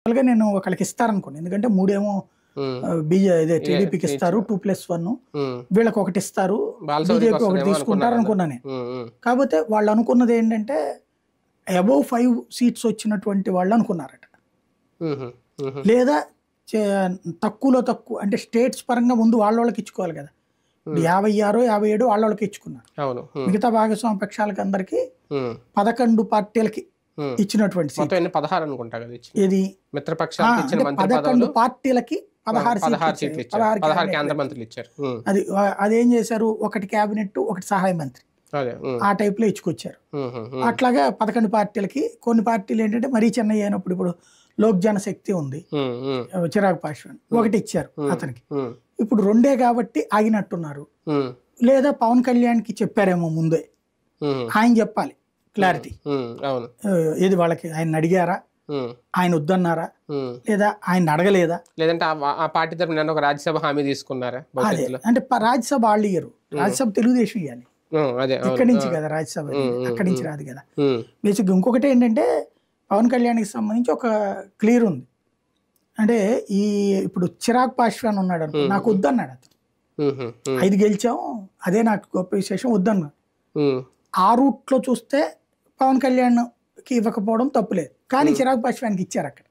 యాక్చువల్‌గా నేను ఒకళ్ళకి ఇస్తారనుకోండి. ఎందుకంటే 3 ఏమో హ్మ్. ఇదే టీడీపీకి ఇస్తారు. 2+1 హ్మ్. వీళ్ళకి ఒకటి ఇస్తారు. బాలశౌరికి బీజేపీ ఒకటి వస్తదేమో తీసుకుంటారు అనుకున్నారన్న. అనుకున్నా నేను. హ్మ్. హ్మ్. కాకపోతే వాళ్ళు అనుకున్నది ఏంటంటే అబోవ్ 5 సీట్స్ వచ్చినటువంటి వాళ్ళు అనుకున్నారట. హుహు. హుహు. లేదా చే తక్కువలో తక్కువ అంటే స్టేట్స్ పరంగా ముందు వాళ్ళకి ఇచ్చుకోవాలి కదా! ఇప్పుడు హ్మ్. 56, 57 వాళ్ళకి ఇచ్చుకున్నారు. అవును. హ్మ్. మిగతా భాగస్వామ్య పక్షాలకి అందరికి హ్మ్. 11 పార్టీలకి హ్మ్. ఇచ్చినటువంటి మొత్తం సీట్లు. ఎన్ని 16 అనుకుంటా కదా ఇచ్చింది. ఏది? మిత్రపక్షాలకి ఇచ్చిన అంటే మంత్రి 11 పదవులు పార్టీలకి 16 సీట్లు 16 ఇచ్చారు. సీట్లు ఇచ్చారు. 16 16 క్యాబినెట్ కేంద్ర మంత్రులు. మంత్రులు ఇచ్చారు. హ్మ్. అదేం చేశారు? ఒకటి క్యాబినెట్, ఒకటి సహాయ మంత్రి. అదే. హ్మ్. ఆ టైప్‌లో ఇచ్చుకొచ్చారు. హుహు. హ్మ్. అట్లాగా 11 పార్టీలకి కొన్ని పార్టీలు ఏంటంటే మరీ చిన్నయి అయినప్పుడు ఇప్పుడు లోక్ జనశక్తి ఉంది. హ్మ్. హ్మ్. చిరాగ్ పాశ్వాన్ ఒకటి ఇచ్చారు అతనికి. హ్మ్. ఇప్పుడు రెండే కాబట్టి ఆగినట్టున్నారు. హ్మ్. లేదా పవన్ కళ్యాణ్‌కి చెప్పారేమో ముందే. హ్మ్. ఆయన చెప్పాలి క్లారిటీ. హ్మ్. అవును. ఏది వాళ్ళకి ఆయన్ని అడిగారా? హ్మ్. ఆయన వద్దన్నారా? హ్మ్. లేదా ఆయన్ని అడగలేదా? లేదంటే ఆ పార్టీ తరపున ఒక రాజ్యసభ హామీ తీసుకున్నారా అదే. భవిష్యత్తులో? అంటే రాజ్యసభ వాళ్ళు ఇయ్యరు. హ్మ్. రాజ్యసభ తెలుగుదేశం ఇయ్యాలి. అదే. అవును. ఇక్కడి ఆ! నుంచి కదా రాజ్యసభ హ్మ్. అనేది. హ్మ్. అక్కడి నుంచి హ్మ్. రాదు కదా! హ్మ్. బేసిక్‌గా ఇంకొకటి ఏంటంటే పవన్ కళ్యాణ్‌కి సంబంధించి ఒక క్లియర్ ఉంది. అంటే ఇప్పుడు చిరాగ్ పాశ్వాన్ ఉన్నాడనుకో నాకు హ్మ్. వద్దన్నాడు అతను. హుహు. హ్మ్. 5 గెలిచాం. అదే నాకు గొప్ప విశేషం వద్దన్నాడు. హ్మ్. ఆ రూట్‌లో చూస్తే పవన్ కళ్యాణ్‌కి ఇవ్వకపోవడం తప్పులేదు. కానీ హ్మ్. చిరాగ్ పాశ్వాన్‌కి ఇచ్చారక్కడ.